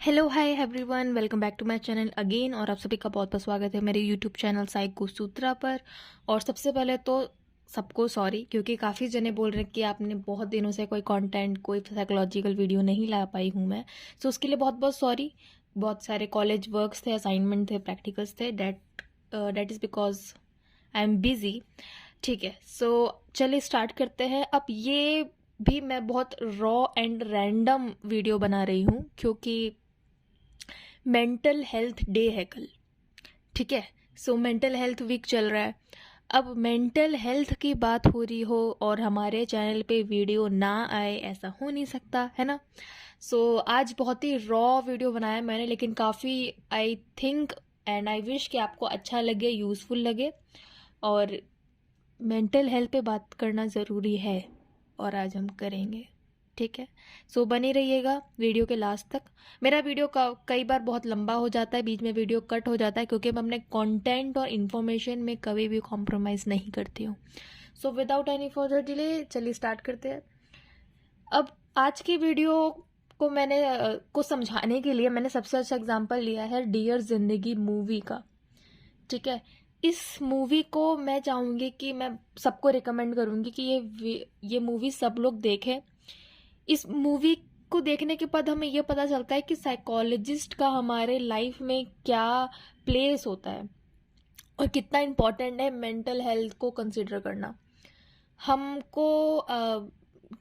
Hello hi everyone, welcome back to my channel again. और आप सभी का बहुत बहुत स्वागत है मेरे यूट्यूब चैनल साइको सूत्रा पर। और सबसे पहले तो सबको सॉरी, क्योंकि काफ़ी जने बोल रहे हैं कि आपने बहुत दिनों से कोई कंटेंट, कोई साइकोलॉजिकल वीडियो नहीं ला पाई हूँ मैं। सो उसके लिए बहुत बहुत सॉरी। बहुत सारे कॉलेज वर्क्स थे, असाइनमेंट थे, प्रैक्टिकल्स थे, that is because I am busy. ठीक है, सो चलिए स्टार्ट करते हैं। अब ये भी मैं बहुत रॉ एंड रैंडम वीडियो बना रही हूँ क्योंकि मेंटल हेल्थ डे है कल। ठीक है, सो मेंटल हेल्थ वीक चल रहा है। अब मेंटल हेल्थ की बात हो रही हो और हमारे चैनल पे वीडियो ना आए, ऐसा हो नहीं सकता है ना। सो आज बहुत ही रॉ वीडियो बनाया मैंने, लेकिन काफ़ी I think and I wish कि आपको अच्छा लगे, यूज़फुल लगे। और मेंटल हेल्थ पे बात करना ज़रूरी है और आज हम करेंगे। ठीक है, सो बने रहिएगा वीडियो के लास्ट तक। मेरा वीडियो कई बार बहुत लंबा हो जाता है, बीच में वीडियो कट हो जाता है क्योंकि मैं अपने कंटेंट और इन्फॉर्मेशन में कभी भी कॉम्प्रोमाइज़ नहीं करती हूँ। So without any further delay चलिए स्टार्ट करते हैं। अब आज की वीडियो को मैंने को समझाने के लिए मैंने सबसे अच्छा एग्जाम्पल लिया है डियर जिंदगी मूवी का। ठीक है, इस मूवी को मैं चाहूँगी कि मैं सबको रिकमेंड करूँगी कि ये मूवी सब लोग देखें। इस मूवी को देखने के बाद हमें यह पता चलता है कि साइकोलॉजिस्ट का हमारे लाइफ में क्या प्लेस होता है और कितना इम्पोर्टेंट है मेंटल हेल्थ को कंसिडर करना। हमको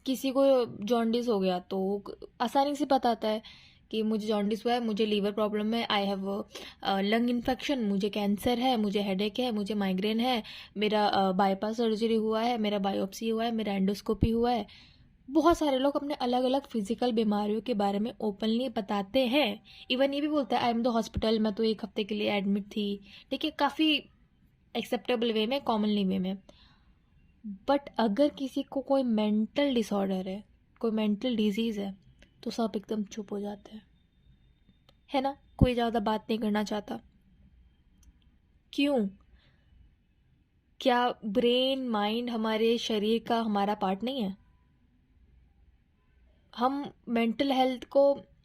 किसी को जॉन्डिस हो गया तो आसानी से पता आता है कि मुझे जॉन्डिस हुआ है, मुझे लीवर प्रॉब्लम है, आई हैव लंग इन्फेक्शन, मुझे कैंसर है, मुझे हेडेक है, मुझे माइग्रेन है, मेरा बाईपास सर्जरी हुआ है, मेरा बायोप्सी हुआ है, मेरा एंडोस्कोपी हुआ है। बहुत सारे लोग अपने अलग अलग फिजिकल बीमारियों के बारे में ओपनली बताते हैं। इवन ये भी बोलता है आई एम द हॉस्पिटल, मैं तो एक हफ्ते के लिए एडमिट थी। ठीक है, काफ़ी एक्सेप्टेबल वे में, कॉमनली वे में। बट अगर किसी को कोई मेंटल डिसऑर्डर है, कोई मेंटल डिजीज़ है, तो सब एकदम चुप हो जाते हैं, है ना। कोई ज़्यादा बात नहीं करना चाहता। क्यों? क्या ब्रेन माइंड हमारे शरीर का हमारा पार्ट नहीं है? हम मेंटल हेल्थ को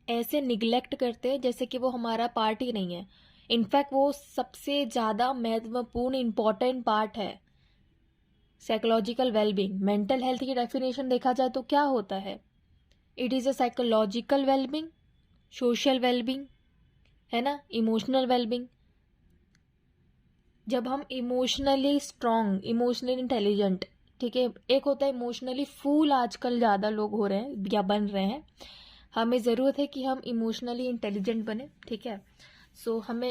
ऐसे निगलेक्ट करते हैं जैसे कि वो हमारा पार्ट ही नहीं है। इनफैक्ट वो सबसे ज़्यादा महत्वपूर्ण इम्पॉर्टेंट पार्ट है। साइकोलॉजिकल वेलबींग, मेंटल हेल्थ की डेफिनेशन देखा जाए तो क्या होता है? It is a psychological wellbeing, social wellbeing, है ना, इमोशनल वेलबींग। जब हम इमोशनली स्ट्रांग, इमोशनली इंटेलिजेंट, ठीक है, एक होता है इमोशनली फूल, आजकल ज़्यादा लोग हो रहे हैं या बन रहे हैं। हमें ज़रूरत है कि हम इमोशनली इंटेलिजेंट बने। ठीक है, सो हमें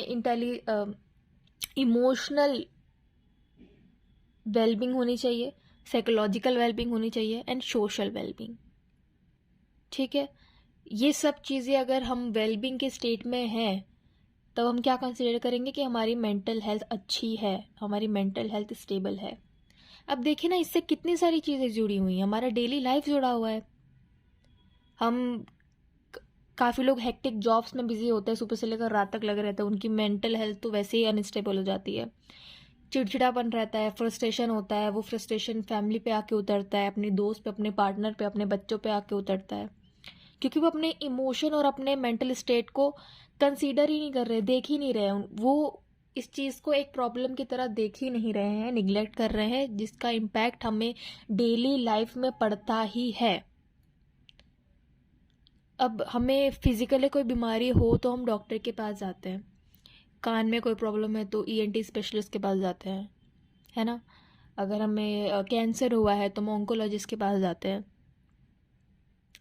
इमोशनल वेलबींग होनी चाहिए, साइकोलॉजिकल वेलबींग होनी चाहिए एंड सोशल वेलबींग। ठीक है, ये सब चीज़ें अगर हम वेलबींग के स्टेट में हैं तब हम क्या कंसिडर करेंगे कि हमारी मेंटल हेल्थ अच्छी है, हमारी मेंटल हेल्थ स्टेबल है। अब देखिए ना, इससे कितनी सारी चीज़ें जुड़ी हुई हैं, हमारा डेली लाइफ जुड़ा हुआ है। हम काफ़ी लोग हेक्टिक जॉब्स में बिजी होते हैं, सुबह से लेकर रात तक लगे रहते हैं, उनकी मेंटल हेल्थ तो वैसे ही अनस्टेबल हो जाती है। चिड़चिड़ापन रहता है, फ्रस्ट्रेशन होता है, वो फ्रस्ट्रेशन फैमिली पे आके उतरता है, अपने दोस्त पे, अपने पार्टनर पे, अपने बच्चों पे आके उतरता है, क्योंकि वो अपने इमोशन और अपने मेंटल स्टेट को कंसीडर ही नहीं कर रहे, देख ही नहीं रहे। वो इस चीज़ को एक प्रॉब्लम की तरह देख ही नहीं रहे हैं, निगलेक्ट कर रहे हैं, जिसका इम्पैक्ट हमें डेली लाइफ में पड़ता ही है। अब हमें फिजिकली कोई बीमारी हो तो हम डॉक्टर के पास जाते हैं, कान में कोई प्रॉब्लम है तो ईएनटी स्पेशलिस्ट के पास जाते हैं, है ना। अगर हमें कैंसर हुआ है तो हम ऑन्कोलॉजिस्ट के पास जाते हैं,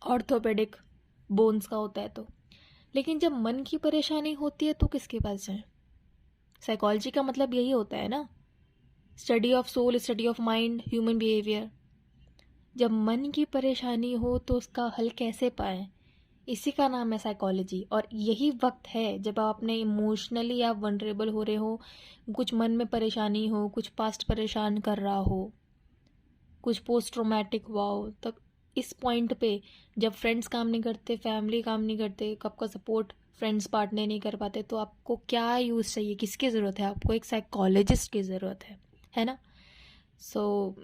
ऑर्थोपेडिक बोन्स का होता है तो। लेकिन जब मन की परेशानी होती है तो किसके पास जाएं? साइकोलॉजी का मतलब यही होता है ना, study of soul, study of mind, human behaviour. जब मन की परेशानी हो तो उसका हल कैसे पाएं? इसी का नाम है साइकोलॉजी। और यही वक्त है जब आप अपने इमोशनली आप वनरेबल हो रहे हो, कुछ मन में परेशानी हो, कुछ पास्ट परेशान कर रहा हो, कुछ पोस्ट ट्रोमैटिक हुआ हो, तब इस पॉइंट पे जब फ्रेंड्स काम नहीं करते, फैमिली काम नहीं करते, आपका सपोर्ट फ्रेंड्स पार्टनर नहीं कर पाते, तो आपको क्या यूज़ चाहिए, किसकी ज़रूरत है? आपको एक साइकोलॉजिस्ट की ज़रूरत है ना। सो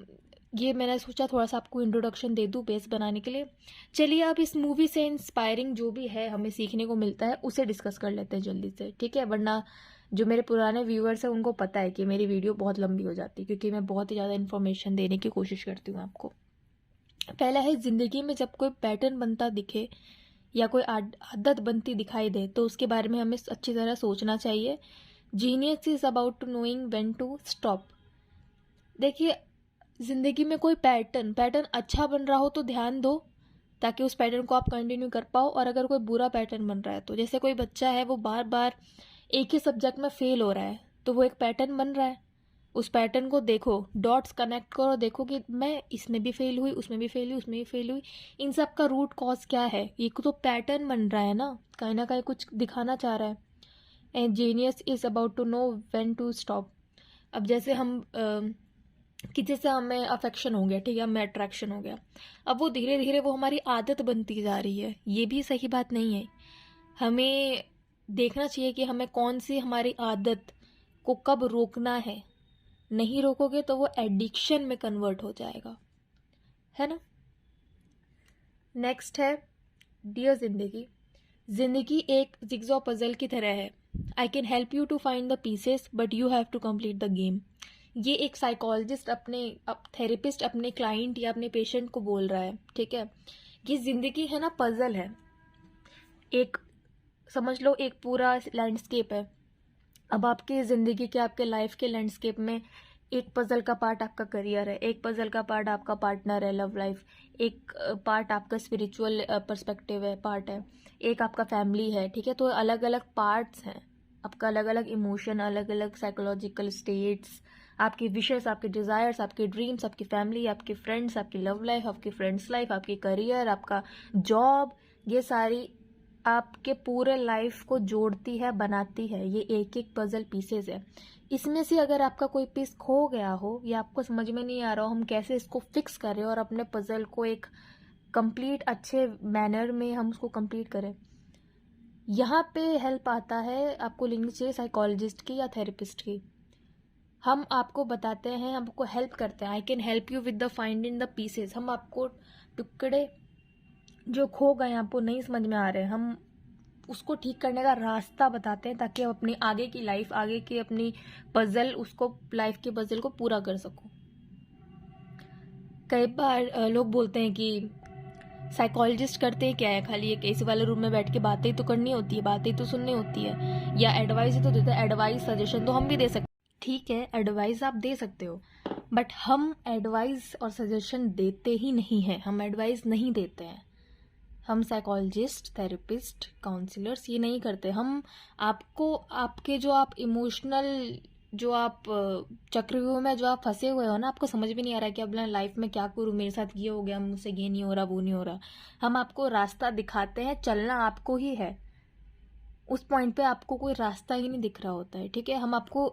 ये मैंने सोचा थोड़ा सा आपको इंट्रोडक्शन दे दूँ बेस बनाने के लिए। चलिए अब इस मूवी से इंस्पायरिंग जो भी है हमें सीखने को मिलता है उसे डिस्कस कर लेते हैं जल्दी से, ठीक है? वरना जो मेरे पुराने व्यूअर्स हैं उनको पता है कि मेरी वीडियो बहुत लंबी हो जाती है, क्योंकि मैं बहुत ही ज़्यादा इन्फॉर्मेशन देने की कोशिश करती हूँ आपको। पहला है, ज़िंदगी में जब कोई पैटर्न बनता दिखे या कोई आदत बनती दिखाई दे तो उसके बारे में हमें अच्छी तरह सोचना चाहिए। Genius is about to knowing when to stop. देखिए, ज़िंदगी में कोई पैटर्न पैटर्न अच्छा बन रहा हो तो ध्यान दो, ताकि उस पैटर्न को आप कंटिन्यू कर पाओ। और अगर कोई बुरा पैटर्न बन रहा है, तो जैसे कोई बच्चा है वो बार बार एक ही सब्जेक्ट में फेल हो रहा है, तो वो एक पैटर्न बन रहा है। उस पैटर्न को देखो, डॉट्स कनेक्ट करो, देखो कि मैं इसमें भी फेल हुई, उसमें भी फेल हुई, उसमें भी फेल हुई, इन सब का रूट कॉज क्या है? ये तो पैटर्न बन रहा है ना कहीं कुछ दिखाना चाह रहा है। And genius is about to know when to stop. अब जैसे हम किसी से हमें अफेक्शन हो गया, ठीक है, हमें अट्रैक्शन हो गया, अब वो धीरे धीरे वो हमारी आदत बनती जा रही है, ये भी सही बात नहीं है। हमें देखना चाहिए कि हमें कौन सी हमारी आदत को कब रोकना है। नहीं रोकोगे तो वो एडिक्शन में कन्वर्ट हो जाएगा, है ना? नेक्स्ट है, डियर जिंदगी, जिंदगी एक जिग्जॉ पजल की तरह है। I can help you to find the pieces but you have to complete the game. ये एक साइकोलॉजिस्ट थेरेपिस्ट अपने क्लाइंट या अपने पेशेंट को बोल रहा है, ठीक है? ये जिंदगी है ना, पजल है। एक समझ लो एक पूरा लैंडस्केप है। अब आपकी ज़िंदगी के, आपके लाइफ के लैंडस्केप में एक पजल का पार्ट आपका करियर है, एक पजल का पार्ट आपका पार्टनर है, लव लाइफ, एक पार्ट आपका स्पिरिचुअल पर्सपेक्टिव है, पार्ट है, एक आपका फैमिली है, ठीक है? तो अलग अलग पार्ट्स हैं आपका, अलग अलग इमोशन, अलग अलग साइकोलॉजिकल स्टेट्स, आपकी विशेस, आपके डिज़ायर्स, आपके ड्रीम्स, आपकी फैमिली, आपके फ्रेंड्स, आपकी लव लाइफ, आपकी फ्रेंड्स लाइफ, आपकी करियर, आपका जॉब, ये सारी आपके पूरे लाइफ को जोड़ती है, बनाती है। ये एक एक पजल पीसेस है। इसमें से अगर आपका कोई पीस खो गया हो या आपको समझ में नहीं आ रहा हो हम कैसे इसको फिक्स करें और अपने पजल को एक कंप्लीट अच्छे मैनर में हम उसको कंप्लीट करें, यहाँ पे हेल्प आता है, आपको लेनी चाहिए साइकोलॉजिस्ट की या थेरेपिस्ट की। हम आपको बताते हैं, हमको हेल्प करते हैं। आई can help you with the finding the pieces. हम आपको टुकड़े जो खो गए, आपको नहीं समझ में आ रहे हैं, हम उसको ठीक करने का रास्ता बताते हैं, ताकि आप अपनी आगे की लाइफ, आगे की अपनी पजल, उसको लाइफ के पजल को पूरा कर सको। कई बार लोग बोलते हैं कि साइकोलॉजिस्ट करते हैं क्या है, खाली एक एसी वाले रूम में बैठ के बातें ही तो करनी होती है, बातें ही तो सुननी होती है, या एडवाइस ही तो देते हैं। एडवाइस सजेशन तो हम भी दे सकते हैं, ठीक है, एडवाइस आप दे सकते हो, बट हम एडवाइस और सजेशन देते ही नहीं हैं, हम एडवाइस नहीं देते हैं। हम साइकोलॉजिस्ट, थेरेपिस्ट, काउंसलर्स ये नहीं करते। हम आपको आपके जो आप इमोशनल, जो आप चक्रव्यूह में जो आप फंसे हुए हो ना, आपको समझ भी नहीं आ रहा है कि अब लाइफ में क्या करूँ, मेरे साथ ये हो गया, मुझसे ये नहीं हो रहा, वो नहीं हो रहा, हम आपको रास्ता दिखाते हैं। चलना आपको ही है, उस पॉइंट पे आपको कोई रास्ता ही नहीं दिख रहा होता है, ठीक है? हम आपको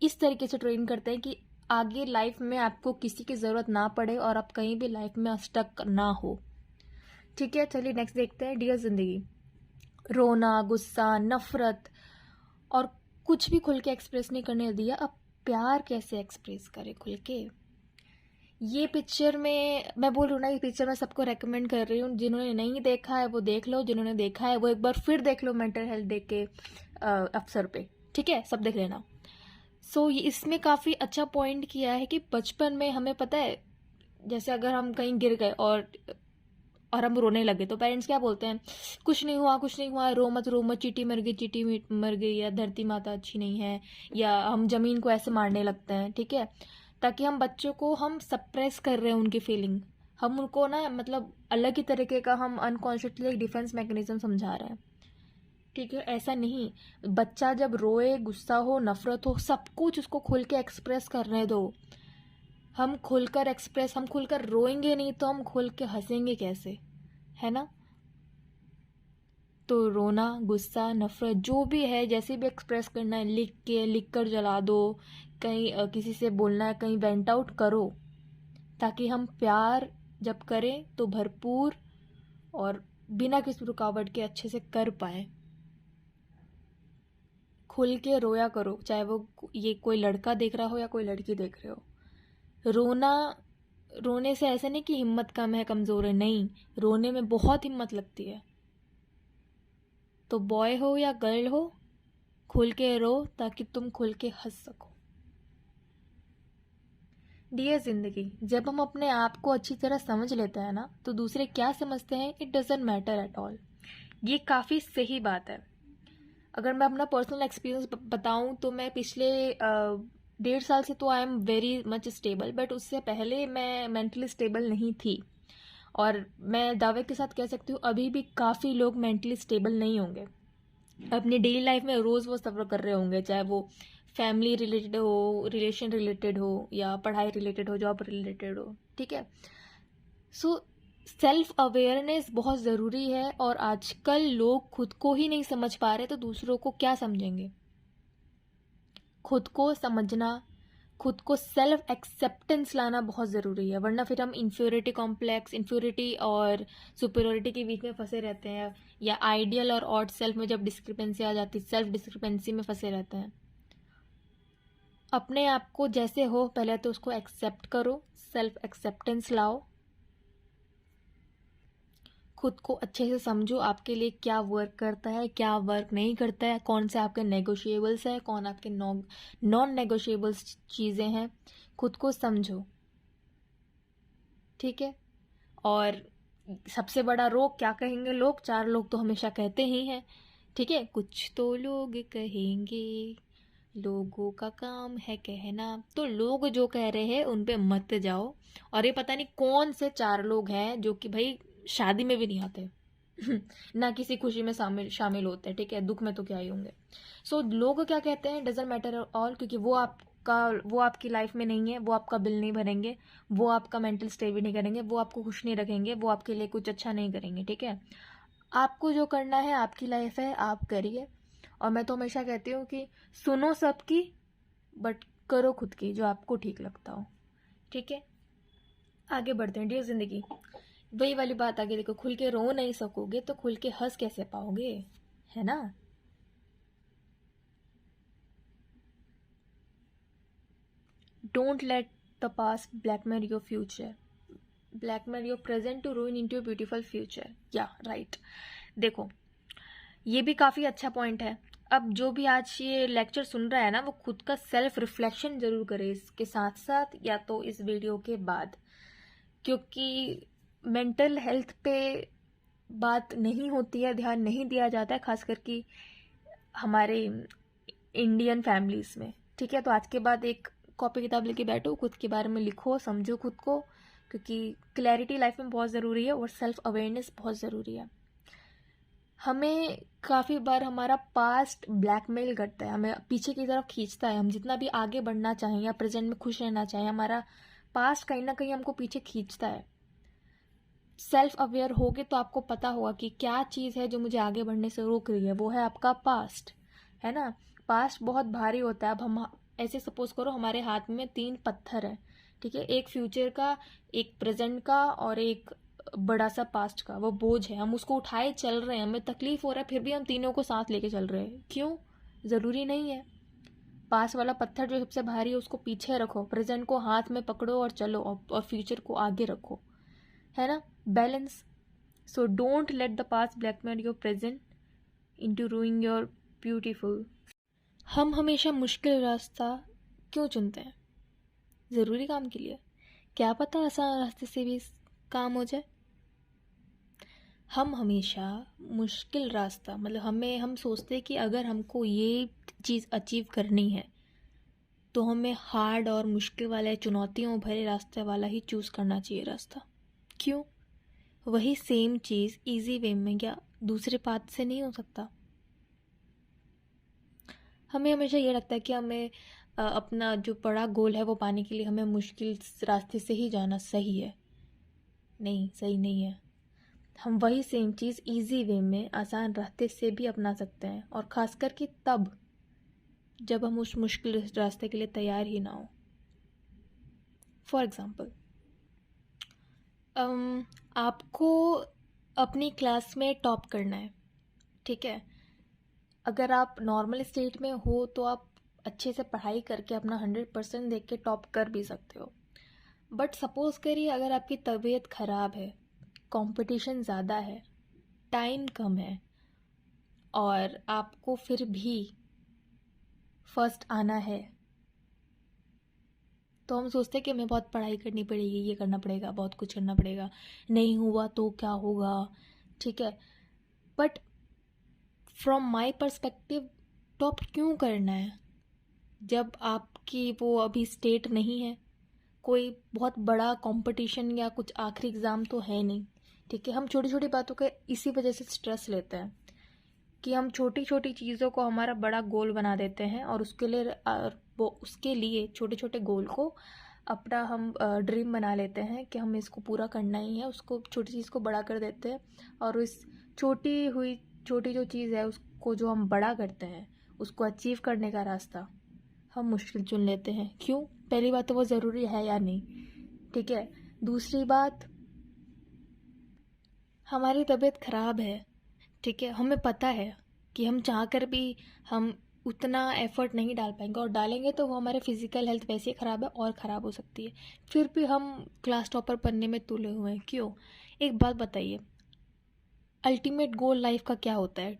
इस तरीके से ट्रेन करते हैं कि आगे लाइफ में आपको किसी की ज़रूरत ना पड़े और आप कहीं भी लाइफ में स्टक ना हो, ठीक है? चलिए नेक्स्ट देखते हैं, डियर जिंदगी, रोना, गुस्सा, नफरत और कुछ भी खुल के एक्सप्रेस नहीं करने दिया, अब प्यार कैसे एक्सप्रेस करे खुल के? ये पिक्चर में मैं बोल रही हूँ ना, ये पिक्चर मैं सबको रेकमेंड कर रही हूँ। जिन्होंने नहीं देखा है वो देख लो, जिन्होंने देखा है वो एक बार फिर देख लो मेंटल हेल्थ डे के अवसर पे, ठीक है? सब देख लेना। सो इसमें काफ़ी अच्छा पॉइंट किया है कि बचपन में हमें पता है, जैसे अगर हम कहीं गिर गए और हम रोने लगे तो पेरेंट्स क्या बोलते हैं, कुछ नहीं हुआ, कुछ नहीं हुआ, रो मत रो मत, चींटी मर गई, चींटी मर गई, या धरती माता अच्छी नहीं है, या हम जमीन को ऐसे मारने लगते हैं, ठीक है? ताकि हम बच्चों को हम सप्रेस कर रहे हैं उनकी फीलिंग, हम उनको ना मतलब अलग ही तरीके का हम अनकॉन्शियसली एक डिफेंस मैकेनिज्म समझा रहे हैं, ठीक है? ऐसा नहीं, बच्चा जब रोए, गुस्सा हो, नफरत हो, सब कुछ उसको खुल के एक्सप्रेस करने दो। हम खुलकर रोएंगे नहीं तो हम खुल के हंसेंगे कैसे, है ना? तो रोना, गुस्सा, नफरत जो भी है, जैसे भी एक्सप्रेस करना है, लिख कर जला दो, कहीं किसी से बोलना है, कहीं वेंट आउट करो, ताकि हम प्यार जब करें तो भरपूर और बिना किसी रुकावट के अच्छे से कर पाए। खुल के रोया करो, चाहे वो ये कोई लड़का देख रहा हो या कोई लड़की देख रहे हो। रोना रोने से ऐसा नहीं कि हिम्मत कम है, कमज़ोर है, नहीं, रोने में बहुत हिम्मत लगती है। तो बॉय हो या गर्ल हो, खुल के रो ताकि तुम खुल के हंस सको। डियर जिंदगी, जब हम अपने आप को अच्छी तरह समझ लेते हैं ना, तो दूसरे क्या समझते हैं it doesn't matter at all. ये काफ़ी सही बात है। अगर मैं अपना पर्सनल एक्सपीरियंस बताऊं तो मैं पिछले 1.5 साल से तो I am very much stable, but उससे पहले मैं मेंटली स्टेबल नहीं थी। और मैं दावे के साथ कह सकती हूँ अभी भी काफ़ी लोग मेंटली स्टेबल नहीं होंगे। अपनी डेली लाइफ में रोज़ वो सफ़र कर रहे होंगे, चाहे वो फैमिली रिलेटेड हो, रिलेशन रिलेटेड हो, या पढ़ाई रिलेटेड हो, जॉब रिलेटेड हो। ठीक है, सो सेल्फ अवेयरनेस बहुत ज़रूरी है। और आजकल लोग खुद को ही नहीं समझ पा रहे तो दूसरों को क्या समझेंगे। खुद को समझना, खुद को सेल्फ एक्सेप्टेंस लाना बहुत ज़रूरी है, वरना फिर हम इन्फ्योरिटी कॉम्प्लेक्स, इन्फ्योरिटी और सुपीरियरिटी के बीच में फंसे रहते हैं, या आइडियल और ऑड सेल्फ में जब डिस्क्रिपेंसी आ जाती है, सेल्फ डिस्क्रिपेंसी में फंसे रहते हैं। अपने आप को जैसे हो पहले तो उसको एक्सेप्ट करो, सेल्फ एक्सेप्टेंस लाओ, खुद को अच्छे से समझो, आपके लिए क्या वर्क करता है, क्या वर्क नहीं करता है, कौन से आपके नेगोशिएबल्स हैं, कौन आपके नॉन नेगोशिएबल्स चीज़ें हैं। खुद को समझो, ठीक है। और सबसे बड़ा रोग क्या कहेंगे लोग, 4 लोग तो हमेशा कहते ही हैं, ठीक है। कुछ तो लोग कहेंगे, लोगों का काम है कहना। तो लोग जो कह रहे हैं उन पे मत जाओ। और ये पता नहीं कौन से 4 लोग हैं जो कि भाई शादी में भी नहीं आते ना किसी खुशी में शामिल होते हैं, ठीक है, दुख में तो क्या ही होंगे। सो लोग क्या कहते हैं डजंट मैटर ऑल, क्योंकि वो आपकी लाइफ में नहीं है, वो आपका बिल नहीं भरेंगे, वो आपका मेंटल स्टे भी नहीं करेंगे, वो आपको खुश नहीं रखेंगे, वो आपके लिए कुछ अच्छा नहीं करेंगे, ठीक है। आपको जो करना है, आपकी लाइफ है, आप करिए। और मैं तो हमेशा कहती हूँ कि सुनो सबकी, बट करो खुद की, जो आपको ठीक लगता हो, ठीक है। आगे बढ़ते हैं डियर जिंदगी। वही वाली बात आगे देखो, खुल के रो नहीं सकोगे तो खुल के हंस कैसे पाओगे, है ना। Don't let the past blackmail your future, blackmail your present to ruin into your beautiful future. Yeah right, देखो ये भी काफ़ी अच्छा पॉइंट है। अब जो भी आज ये लेक्चर सुन रहा है ना, वो खुद का सेल्फ रिफ्लेक्शन जरूर करे इसके साथ साथ, या तो इस वीडियो के बाद, क्योंकि मेंटल हेल्थ पे बात नहीं होती है, ध्यान नहीं दिया जाता है, खास करके हमारे इंडियन फैमिलीज में, ठीक है। तो आज के बाद एक कॉपी किताब लेके बैठो, खुद के बारे में लिखो, समझो खुद को, क्योंकि क्लैरिटी लाइफ में बहुत ज़रूरी है और सेल्फ अवेयरनेस बहुत ज़रूरी है। हमें काफ़ी बार हमारा पास्ट ब्लैकमेल करता है, हमें पीछे की तरफ खींचता है। हम जितना भी आगे बढ़ना चाहें या प्रेजेंट में खुश रहना चाहें, हमारा पास्ट कहीं ना कहीं हमको पीछे खींचता है। सेल्फ अवेयर होगे तो आपको पता होगा कि क्या चीज़ है जो मुझे आगे बढ़ने से रोक रही है, वो है आपका पास्ट, है ना। पास्ट बहुत भारी होता है। अब हम ऐसे सपोज करो हमारे हाथ में 3 पत्थर है, ठीक है, एक फ्यूचर का, एक प्रेजेंट का और एक बड़ा सा पास्ट का, वो बोझ है, हम उसको उठाए चल रहे हैं, हमें तकलीफ हो रहा है, फिर भी हम तीनों को साथ लेके चल रहे हैं, क्यों, ज़रूरी नहीं है। पास वाला पत्थर जो सबसे भारी है उसको पीछे रखो, प्रेजेंट को हाथ में पकड़ो और चलो, और फ्यूचर को आगे रखो, है ना, balance. So don't let the past blackmail your present into ruining your beautiful. हम हमेशा मुश्किल रास्ता क्यों चुनते हैं, ज़रूरी काम के लिए, क्या पता आसान रास्ते से भी काम हो जाए। हम हमेशा मुश्किल रास्ता, मतलब हम सोचते हैं कि अगर हमको ये चीज़ अचीव करनी है तो हमें हार्ड और मुश्किल वाले चुनौतियों भरे रास्ते वाला ही चूज़ करना चाहिए रास्ता। क्यों, वही सेम चीज़ इजी वे में क्या दूसरे पाथ से नहीं हो सकता। हमें हमेशा ये लगता है कि हमें अपना जो बड़ा गोल है वो पाने के लिए हमें मुश्किल रास्ते से ही जाना सही है। नहीं, सही नहीं है। हम वही सेम चीज़ इजी वे में आसान रास्ते से भी अपना सकते हैं, और ख़ासकर कि तब जब हम उस मुश्किल रास्ते के लिए तैयार ही ना हो। फॉर एग्ज़ाम्पल, आपको अपनी क्लास में टॉप करना है, ठीक है। अगर आप नॉर्मल स्टेट में हो तो आप अच्छे से पढ़ाई करके अपना 100% देख के टॉप कर भी सकते हो, बट सपोज़ करिए अगर आपकी तबीयत ख़राब है, कंपटीशन ज़्यादा है, टाइम कम है और आपको फिर भी फर्स्ट आना है, तो हम सोचते हैं कि हमें बहुत पढ़ाई करनी पड़ेगी, ये करना पड़ेगा, बहुत कुछ करना पड़ेगा, नहीं हुआ तो क्या होगा, ठीक है। But from my perspective top क्यों करना है जब आपकी वो अभी स्टेट नहीं है, कोई बहुत बड़ा कंपटीशन या कुछ आखिरी एग्ज़ाम तो है नहीं, ठीक है। हम छोटी छोटी बातों का इसी वजह से स्ट्रेस लेते हैं कि हम छोटी छोटी चीज़ों को हमारा बड़ा गोल बना देते हैं और उसके लिए छोटे छोटे गोल को अपना हम ड्रीम बना लेते हैं कि हमें इसको पूरा करना ही है, उसको छोटी चीज़ को बड़ा कर देते हैं और इस छोटी जो चीज़ है उसको जो हम बड़ा करते हैं उसको अचीव करने का रास्ता हम मुश्किल चुन लेते हैं। क्यों? पहली बात तो वो ज़रूरी है या नहीं, ठीक है। दूसरी बात, हमारी तबीयत ख़राब है, ठीक है, हमें पता है कि हम चाह कर भी हम उतना एफर्ट नहीं डाल पाएंगे और डालेंगे तो वो हमारे फिज़िकल हेल्थ वैसे ही ख़राब है और ख़राब हो सकती है, फिर भी हम क्लास टॉपर बनने में तुले हुए हैं। क्यों? एक बात बताइए, अल्टीमेट गोल लाइफ का क्या होता है?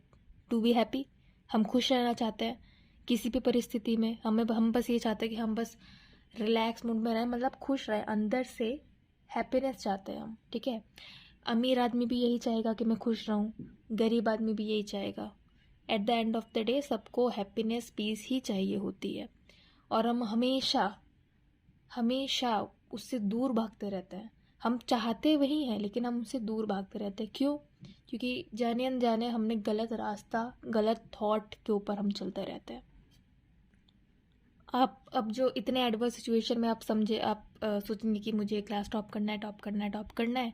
To be happy. हम खुश रहना चाहते हैं किसी भी परिस्थिति में, हम बस ये चाहते हैं कि हम बस रिलैक्स मूड में रहें, मतलब खुश रहें, अंदर से हैप्पीनेस चाहते हैं हम, ठीक है। अमीर आदमी भी यही चाहेगा कि मैं खुश रहूं, गरीब आदमी भी यही चाहेगा। At the end of the day सबको हैप्पीनेस पीस ही चाहिए होती है और हम हमेशा हमेशा उससे दूर भागते रहते हैं। हम चाहते वही हैं लेकिन हम उससे दूर भागते रहते हैं। क्यों? क्योंकि जाने अनजाने हमने गलत रास्ता, गलत थॉट के ऊपर हम चलते रहते हैं। आप अब जो इतने एडवर्स सिचुएशन में आप समझे, आप सोचेंगे कि मुझे क्लास टॉप करना है, टॉप करना है, टॉप करना है,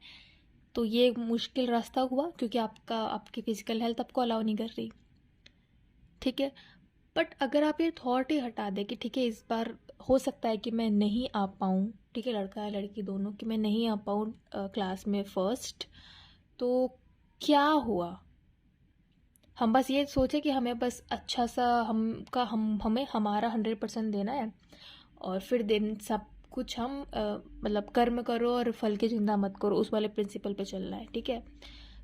तो ये एक मुश्किल रास्ता हुआ क्योंकि आपकी फिजिकल हेल्थ आपको अलाउ नहीं कर रही, ठीक है। बट अगर आप ये थॉट ही हटा दें कि ठीक है इस बार हो सकता है कि मैं नहीं आ पाऊँ, ठीक है, लड़का है लड़की दोनों, कि मैं नहीं आ पाऊँ क्लास में फर्स्ट, तो क्या हुआ? हम बस ये सोचे कि हमें बस अच्छा सा हमें हमारा 100% देना है और फिर दिन सब कुछ हम मतलब कर्म करो और फल की चिंता मत करो, उस वाले प्रिंसिपल पे चलना है, ठीक है।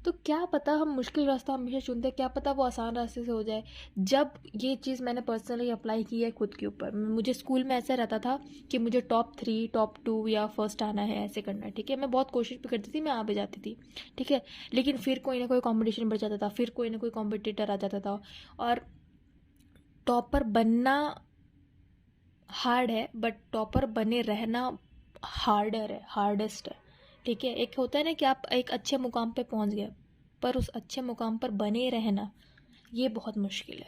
तो क्या पता हम मुश्किल रास्ता हमेशा चुनते हैं, क्या पता वो आसान रास्ते से हो जाए। जब ये चीज़ मैंने पर्सनली अप्लाई की है खुद के ऊपर, मुझे स्कूल में ऐसा रहता था कि मुझे टॉप 3, टॉप 2 या फर्स्ट आना है, ऐसे करना है, ठीक है। मैं बहुत कोशिश भी करती थी, मैं आ भी जाती थी, ठीक है। लेकिन फिर कोई ना कोई कॉम्पिटिशन बढ़ जाता था, फिर कोई ना कोई कॉम्पिटिटर आ जाता था और टॉपर बनना हार्ड है बट टॉपर बने रहना हार्डेस्ट है, ठीक है। एक होता है ना कि आप एक अच्छे मुकाम पे पहुंच गए पर उस अच्छे मुकाम पर बने रहना ये बहुत मुश्किल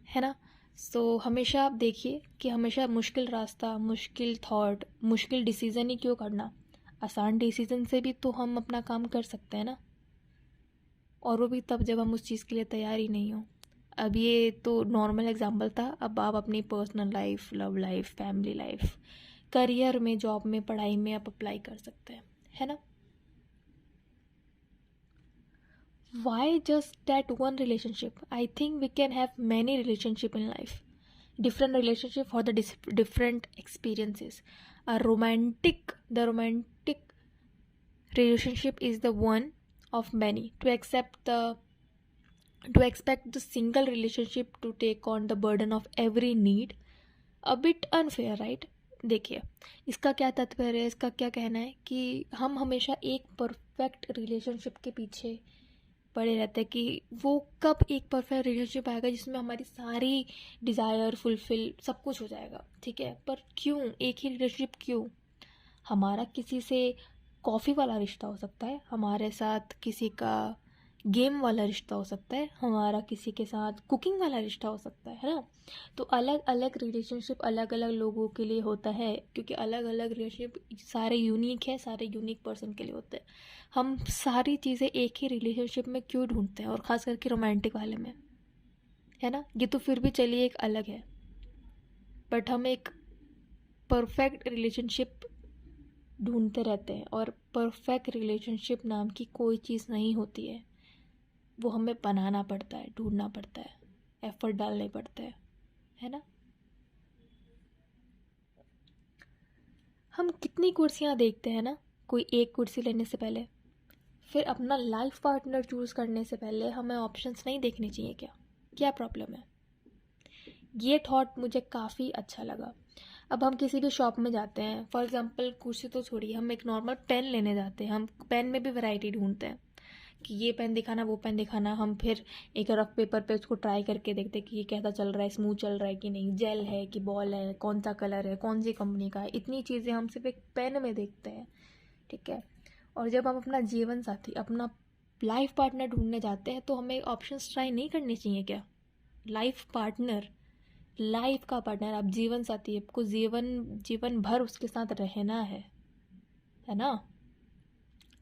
है ना। सो हमेशा आप देखिए कि हमेशा मुश्किल रास्ता, मुश्किल थॉट, मुश्किल डिसीज़न ही क्यों करना, आसान डिसीज़न से भी तो हम अपना काम कर सकते हैं ना, और वो भी तब जब हम उस चीज़ के लिए तैयार ही नहीं हो। अब ये तो नॉर्मल एग्जांपल था, अब आप अपनी personal life, love life, family life, career में, जॉब में, पढ़ाई में आप अप्लाई कर सकते हैं, है ना। Why just that one relationship? I think we can have many relationship in life, different relationship for the different experiences. The romantic relationship is the one of many. To expect the single relationship to take on the burden of every need, a bit unfair, right? देखिए, इसका क्या तात्पर्य है, इसका क्या कहना है कि हम हमेशा एक परफेक्ट रिलेशनशिप के पीछे पड़े रहते हैं कि वो कब एक परफेक्ट रिलेशनशिप आएगा जिसमें हमारी सारी डिज़ायर फुलफिल सब कुछ हो जाएगा, ठीक है। पर क्यों एक ही रिलेशनशिप? क्यों? हमारा किसी से कॉफ़ी वाला रिश्ता हो सकता है, हमारे साथ किसी का गेम वाला रिश्ता हो सकता है, हमारा किसी के साथ कुकिंग वाला रिश्ता हो सकता है ना। तो अलग अलग रिलेशनशिप अलग अलग लोगों के लिए होता है क्योंकि अलग अलग रिलेशनशिप सारे यूनिक है, सारे यूनिक पर्सन के लिए होते हैं। हम सारी चीज़ें एक ही रिलेशनशिप में क्यों ढूंढते हैं, और ख़ास करके रोमांटिक वाले में, है ना। ये तो फिर भी चलिए एक अलग है, बट हम एक परफेक्ट रिलेशनशिप ढूंढते रहते हैं और परफेक्ट रिलेशनशिप नाम की कोई चीज़ नहीं होती है, वो हमें बनाना पड़ता है, ढूंढना पड़ता है, एफर्ट डालने पड़ते हैं, है ना। हम कितनी कुर्सियाँ देखते हैं ना, कोई एक कुर्सी लेने से पहले। फिर अपना लाइफ पार्टनर चूज़ करने से पहले हमें ऑप्शंस नहीं देखने चाहिए क्या? क्या प्रॉब्लम है? ये थॉट मुझे काफ़ी अच्छा लगा। अब हम किसी भी शॉप में जाते हैं, फॉर एग्जांपल कुर्सी तो छोड़िए, हम एक नॉर्मल पेन लेने जाते हैं, हम पेन में भी वैरायटी ढूंढते हैं कि ये पेन दिखाना, वो पेन दिखाना। हम फिर एक रफ पेपर पे उसको ट्राई करके देखते हैं कि ये कैसा चल रहा है, स्मूथ चल रहा है कि नहीं, जेल है कि बॉल है, कौन सा कलर है, कौन सी कंपनी का है। इतनी चीज़ें हम सिर्फ एक पेन में देखते हैं, ठीक है। और जब हम अपना जीवन साथी, अपना लाइफ पार्टनर ढूंढने जाते हैं तो हमें ऑप्शंस ट्राई नहीं करने चाहिए क्या? लाइफ पार्टनर, लाइफ का पार्टनर, आप जीवन साथी, आपको जीवन जीवन भर उसके साथ रहना है ना?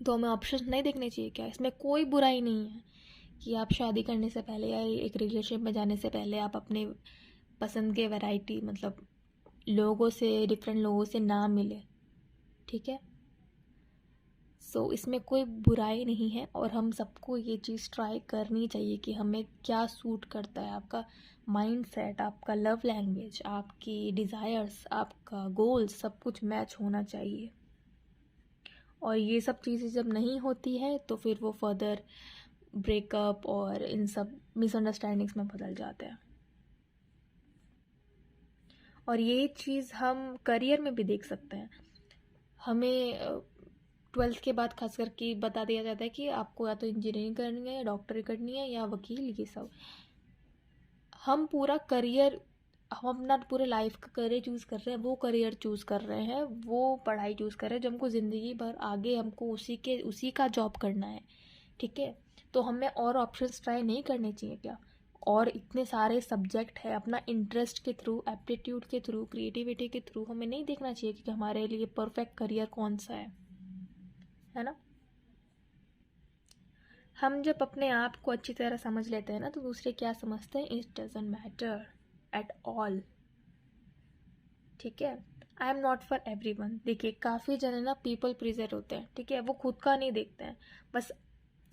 तो हमें ऑप्शंस नहीं देखने चाहिए क्या? इसमें कोई बुराई नहीं है कि आप शादी करने से पहले या एक रिलेशनशिप में जाने से पहले आप अपने पसंद के वैरायटी, मतलब लोगों से, डिफरेंट लोगों से ना मिले, ठीक है। सो इसमें कोई बुराई नहीं है और हम सबको ये चीज़ ट्राई करनी चाहिए कि हमें क्या सूट करता है। आपका माइंड सेट, आपका लव लैंग्वेज, आपकी डिज़ायर्स, आपका गोल्स, सब कुछ मैच होना चाहिए। और ये सब चीज़ें जब नहीं होती है तो फिर वो फर्दर ब्रेकअप और इन सब मिसअंडरस्टैंडिंग्स में बदल जाते हैं। और ये चीज़ हम करियर में भी देख सकते हैं। हमें 12th के बाद खास करके बता दिया जाता है कि आपको या तो इंजीनियरिंग करनी है या डॉक्टरी करनी है या वकील, ये सब। हम पूरा करियर, हम अपना पूरे लाइफ का करियर चूज़ कर रहे हैं, वो करियर चूज़ कर रहे हैं, वो पढ़ाई चूज़ कर रहे हैं जो हमको ज़िंदगी भर आगे हमको उसी का जॉब करना है, ठीक है। तो हमें और ऑप्शंस ट्राई नहीं करने चाहिए क्या? और इतने सारे सब्जेक्ट है, अपना इंटरेस्ट के थ्रू, एप्टीट्यूड के थ्रू, क्रिएटिविटी के थ्रू हमें नहीं देखना चाहिए कि हमारे लिए परफेक्ट करियर कौन सा है ना? हम जब अपने आप को अच्छी तरह समझ लेते हैं ना तो दूसरे क्या समझते हैं, it doesn't matter at all, ठीक है। I am not for every one. देखिए काफ़ी जने ना पीपल प्लीजर होते हैं, ठीक है। वो खुद का नहीं देखते हैं, बस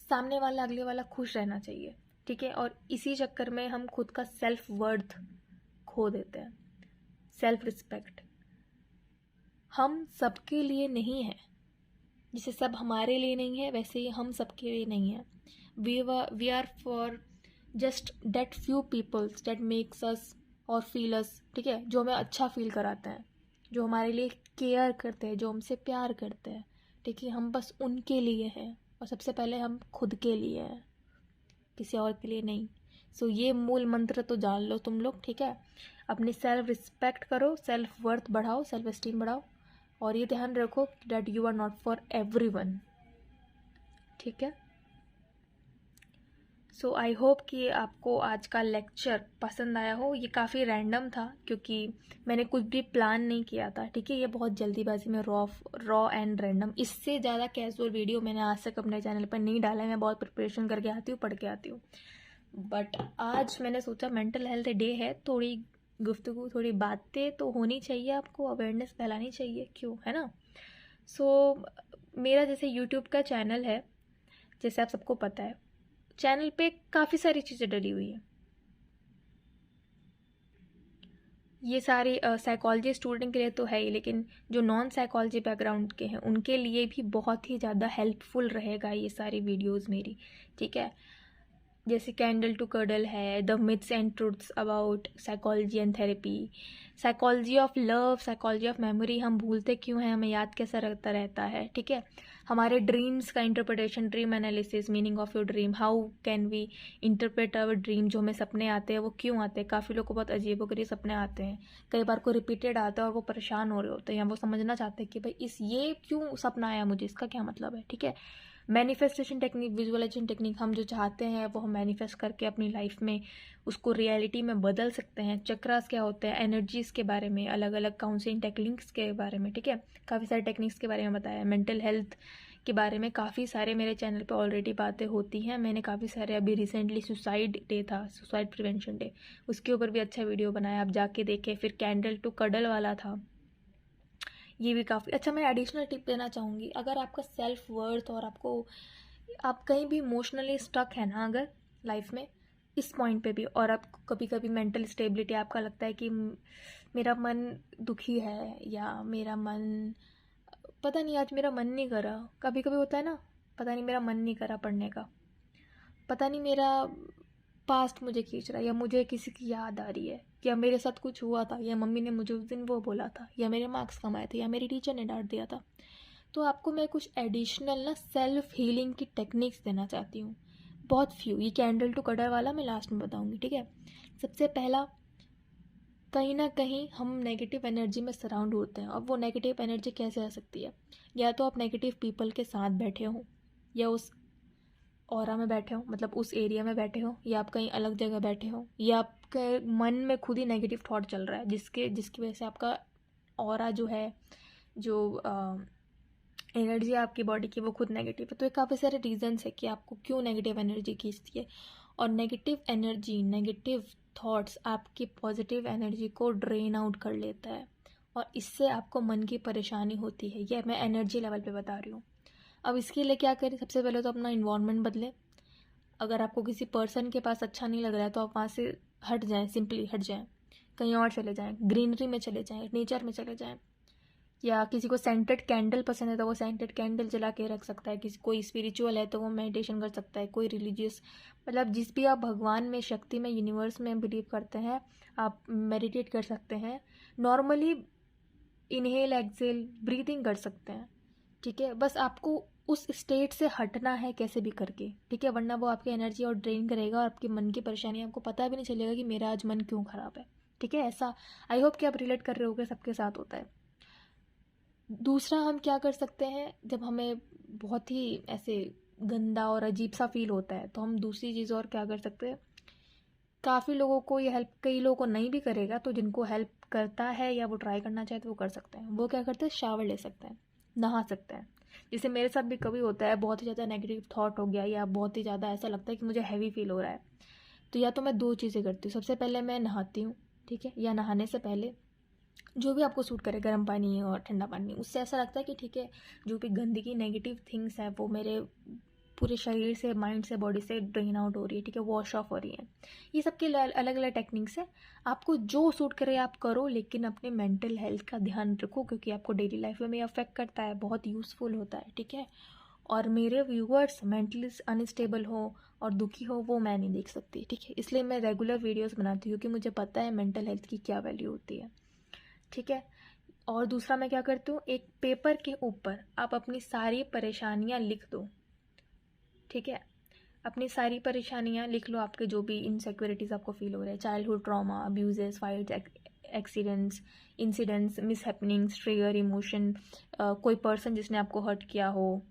सामने वाला, अगले वाला खुश रहना चाहिए, ठीक है। और इसी चक्कर में हम खुद का सेल्फ वर्थ खो देते हैं, सेल्फ रिस्पेक्ट। हम सबके लिए नहीं है, जैसे सब हमारे लिए नहीं है वैसे ही हम सबके लिए नहीं है। We are for just that few peoples that makes us और फील अस, ठीक है। जो हमें अच्छा फील कराते हैं, जो हमारे लिए केयर करते हैं, जो हमसे प्यार करते हैं, ठीक है। हम बस उनके लिए हैं और सबसे पहले हम खुद के लिए हैं, किसी और के लिए नहीं। सो ये मूल मंत्र तो जान लो तुम लोग, ठीक है। अपनी सेल्फ रिस्पेक्ट करो, सेल्फ वर्थ बढ़ाओ, सेल्फ एस्टीम बढ़ाओ। और ये ध्यान रखो that you are not for everyone, ठीक है। सो आई होप कि आपको आज का लेक्चर पसंद आया हो। ये काफ़ी रैंडम था क्योंकि मैंने कुछ भी प्लान नहीं किया था, ठीक है। ये बहुत जल्दीबाजी में रॉ एंड रैंडम, इससे ज़्यादा कैजुअल वीडियो मैंने आज तक अपने चैनल पर नहीं डाला है। मैं बहुत प्रिपरेशन करके आती हूँ, पढ़ के आती हूँ। बट आज मैंने सोचा मेंटल हेल्थ डे है, थोड़ी गुफ्तगू, थोड़ी बातें तो होनी चाहिए, आपको अवेयरनेस फैलानी चाहिए, क्यों, है ना। सो मेरा जैसे यूट्यूब का चैनल है, जैसे आप सबको पता है, चैनल पे काफ़ी सारी चीज़ें डली हुई है। ये सारी साइकोलॉजी स्टूडेंट के लिए तो है ही, लेकिन जो नॉन साइकोलॉजी बैकग्राउंड के हैं उनके लिए भी बहुत ही ज़्यादा हेल्पफुल रहेगा ये सारी वीडियोस मेरी, ठीक है। जैसे कैंडल टू कर्डल है, the myths and truths about psychology and therapy, psychology of love, psychology of memory, हम भूलते क्यों हैं, हमें याद कैसा रखता रहता है, ठीक है। हमारे ड्रीम्स का interpretation, dream analysis, meaning of your dream, how can we interpret our dream. जो हमें सपने आते हैं वो क्यों आते हैं, काफ़ी लोग को बहुत अजीबोगरीब सपने आते हैं, कई बार को रिपीटेड आता है और वो परेशान हो रहे होते हैं या वो समझना चाहते हैं कि भाई ये क्यों सपना आया मुझे, इसका क्या मतलब है, ठीक है। मैनिफेस्टेशन टेक्निक, विजुअलाइजेशन टेक्निक, हम जो चाहते हैं वो हम मैनिफेस्ट करके अपनी लाइफ में उसको रियलिटी में बदल सकते हैं। चक्रास क्या होते हैं, एनर्जीज़ के बारे में, अलग अलग काउंसलिंग टेक्निक्स के बारे में, ठीक है। काफ़ी सारे टेक्निक्स के बारे में बताया, मेंटल हेल्थ के बारे में काफ़ी सारे मेरे चैनल पे ऑलरेडी बातें होती हैं। मैंने काफ़ी सारे, अभी रिसेंटली सुसाइड डे था, सुसाइड प्रिवेंशन डे, उसके ऊपर भी अच्छा वीडियो बनाया, आप जाके देखें। फिर कैंडल टू कडल वाला था, ये भी काफ़ी अच्छा। मैं एडिशनल टिप देना चाहूँगी, अगर आपका सेल्फ वर्थ और आप कहीं भी इमोशनली स्टक है ना अगर लाइफ में, इस पॉइंट पे भी, और आप कभी कभी मेंटल स्टेबिलिटी आपका लगता है कि मेरा मन दुखी है या मेरा मन, पता नहीं आज मेरा मन नहीं करा, कभी कभी होता है ना, पता नहीं मेरा मन नहीं करा पढ़ने का, पता नहीं मेरा पास्ट मुझे खींच रहा है, या मुझे किसी की याद आ रही है, या मेरे साथ कुछ हुआ था, या मम्मी ने मुझे उस दिन वो बोला था, या मेरे मार्क्स कम आए थे, या मेरी टीचर ने डांट दिया था। तो आपको मैं कुछ एडिशनल ना सेल्फ हीलिंग की टेक्निक्स देना चाहती हूँ, बहुत फ्यू। ये कैंडल टू कटर वाला मैं लास्ट में बताऊँगी, ठीक है। सबसे पहला, कहीं ना कहीं हम नेगेटिव एनर्जी में सराउंड होते हैं। अब वो नेगेटिव एनर्जी कैसे आ सकती है? या तो आप नेगेटिव पीपल के साथ बैठे हो, या उस ऑरा में बैठे हो, मतलब उस एरिया में बैठे हो, या आप कहीं अलग जगह बैठे हो, या आपके मन में खुद ही नेगेटिव थॉट चल रहा है जिसकी वजह से आपका ऑरा जो है, जो एनर्जी है आपकी बॉडी की, वो खुद नेगेटिव है। तो ये काफ़ी सारे रीजंस है कि आपको क्यों नेगेटिव एनर्जी खींचती है। और नेगेटिव एनर्जी, नेगेटिव थॉट्स आपकी पॉजिटिव एनर्जी को ड्रेन आउट कर लेता है, और इससे आपको मन की परेशानी होती है। यह मैं एनर्जी लेवल पे बता रही हूँ। अब इसके लिए क्या करें? सबसे पहले तो अपना इन्वायरमेंट बदलें। अगर आपको किसी पर्सन के पास अच्छा नहीं लग रहा है तो आप वहाँ से हट जाएं, सिंपली हट जाएं, कहीं और चले जाएं, ग्रीनरी में चले जाएं, नेचर में चले जाएं। या किसी को सेंटेड कैंडल पसंद है तो वो सेंटेड कैंडल जला के रख सकता है। किसी कोई स्पिरिचुअल है तो वो मेडिटेशन कर सकता है। कोई रिलीजियस, मतलब जिस भी आप भगवान में, शक्ति में, यूनिवर्स में बिलीव करते हैं, आप मेडिटेट कर सकते हैं। नॉर्मली इनहेल एक्सेल ब्रीथिंग कर सकते हैं, ठीक है। बस आपको उस स्टेट से हटना है कैसे भी करके, ठीक है, वरना वो आपकी एनर्जी और ड्रेन करेगा और आपके मन की परेशानी, आपको पता भी नहीं चलेगा कि मेरा आज मन क्यों ख़राब है, ठीक है। ऐसा आई होप कि आप रिलेट कर रहे होगे, सबके साथ होता है। दूसरा हम क्या कर सकते हैं, जब हमें बहुत ही ऐसे गंदा और अजीब सा फील होता है तो हम दूसरी चीज़ और क्या कर सकते हैं। काफ़ी लोगों को ये हेल्प, कई लोगों को नहीं भी करेगा, तो जिनको हेल्प करता है या वो ट्राई करना चाहे तो वो कर सकते हैं। वो क्या करते हैं, शावर ले सकते हैं, नहा सकते हैं। जैसे मेरे साथ भी कभी होता है, बहुत ही ज़्यादा नेगेटिव थॉट हो गया या बहुत ही ज़्यादा ऐसा लगता है कि मुझे हैवी फील हो रहा है, तो या तो मैं दो चीज़ें करती हूँ। सबसे पहले मैं नहाती हूँ, ठीक है, या नहाने से पहले जो भी आपको सूट करे, गर्म पानी और ठंडा पानी, उससे ऐसा लगता है कि ठीक है, जो भी गंदगी, नेगेटिव थिंग्स है वो मेरे पूरे शरीर से, माइंड से, बॉडी से ड्रेन आउट हो रही है, ठीक है, वॉश ऑफ हो रही है। ये सबके अलग अलग टेक्निक्स है, आपको जो सूट करे आप करो, लेकिन अपने मेंटल हेल्थ का ध्यान रखो, क्योंकि आपको डेली लाइफ में अफेक्ट करता है, बहुत यूज़फुल होता है, ठीक है। और मेरे व्यूअर्स मेंटली अनस्टेबल हो और दुखी हो वो मैं नहीं देख सकती, ठीक है, इसलिए मैं रेगुलर वीडियोस बनाती हूँ, क्योंकि मुझे पता है मेंटल हेल्थ की क्या वैल्यू होती है, ठीक है। और दूसरा मैं क्या करती हूँ, एक पेपर के ऊपर आप अपनी सारी परेशानियाँ लिख दो, ठीक है। अपनी सारी परेशानियाँ लिख लो, आपके जो भी इनसिक्योरिटीज़ आपको फील हो रहे हैं, childhood trauma, abuses, fights, accidents, incidents, miss happenings, trigger emotion, कोई पर्सन जिसने आपको हर्ट किया हो,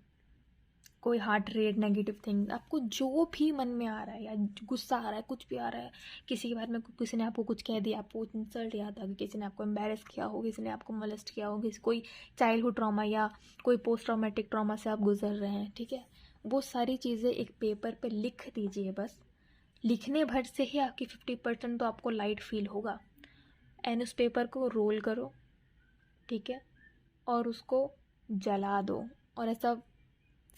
कोई हार्ट रेट, नेगेटिव थिंग, आपको जो भी मन में आ रहा है, या गुस्सा आ रहा है, कुछ भी आ रहा है, किसी के बारे में किसी ने आपको कुछ कह दिया, आपको इंसल्ट याद आ गई, किसी ने आपको एम्बेरस किया हो, किसी ने आपको मोलेस्ट किया हो, कोई चाइल्डहुड ट्रॉमा या कोई पोस्ट ट्रॉमेटिक ट्रॉमा से आप गुजर रहे हैं, ठीक है, वो सारी चीज़ें एक पेपर पे लिख दीजिए। बस लिखने भर से ही आपकी 50% तो आपको लाइट फील होगा। एंड उस पेपर को रोल करो, ठीक है, और उसको जला दो, और ऐसा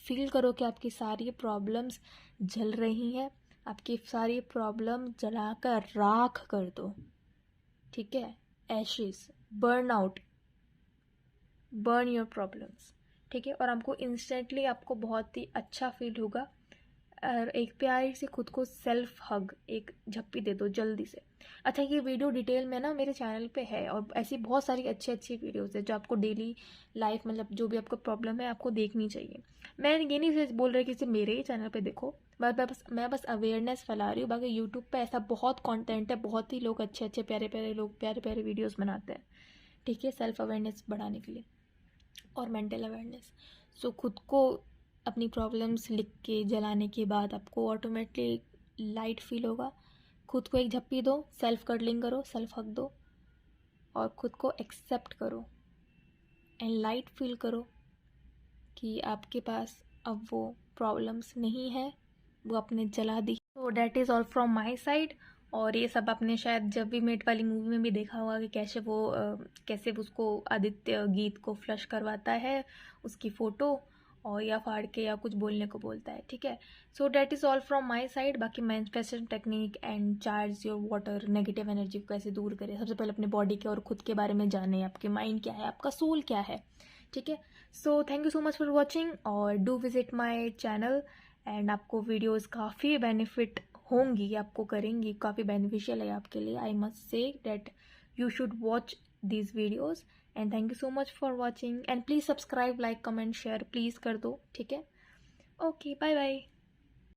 फील करो कि आपकी सारी प्रॉब्लम्स जल रही हैं, आपकी सारी प्रॉब्लम जलाकर राख कर दो, ठीक है। Ashes, burn out, burn your problems, ठीक है। और आपको इंस्टेंटली, आपको बहुत ही अच्छा फील होगा। और एक प्यारी से खुद को सेल्फ हग, एक झप्पी दे दो जल्दी से। अच्छा, ये वीडियो डिटेल में ना मेरे चैनल पे है, और ऐसी बहुत सारी अच्छी अच्छी वीडियोस है जो आपको डेली लाइफ, मतलब जो भी आपको प्रॉब्लम है आपको देखनी चाहिए। मैं ये नहीं बोल रही कि सिर्फ मेरे ही चैनल पे देखो, मैं बस अवेयरनेस फैला रही हूँ। बाकी यूट्यूब पे ऐसा बहुत कंटेंट है, बहुत ही लोग अच्छे अच्छे प्यारे प्यारे लोग प्यारे प्यारे वीडियोज़ बनाते हैं, ठीक है, सेल्फ अवेयरनेस बढ़ाने के लिए और मेंटल अवेयरनेस। सो खुद को, अपनी प्रॉब्लम्स लिख के जलाने के बाद आपको ऑटोमेटिकली लाइट फील होगा। खुद को एक झप्पी दो, सेल्फ कर्डलिंग करो, सेल्फ हग दो, और खुद को एक्सेप्ट करो एंड लाइट फील करो कि आपके पास अब वो प्रॉब्लम्स नहीं है, वो आपने जला दी। तो that is all from my side. और ये सब आपने शायद जब भी मेट वाली मूवी में भी देखा होगा कि कैसे उसको आदित्य गीत को फ्लश करवाता है, उसकी फ़ोटो, और या फाड़ के या कुछ बोलने को बोलता है, ठीक है। So that is all from my side. बाकी manifestation technique and charge your water, negative energy को कैसे दूर करें, सबसे पहले अपने बॉडी के और खुद के बारे में जाने, आपके माइंड क्या है, आपका सोल क्या है, ठीक है। So thank you so much for watching, और do visit my channel. And आपको वीडियोज़ काफ़ी बेनिफिट होंगी, आपको करेंगी, काफ़ी बेनिफिशियल है आपके लिए। I must say that you should watch these videos, and thank you so much for watching, and please subscribe, like, comment, share, please कर दो, ठीक है। Okay, bye bye.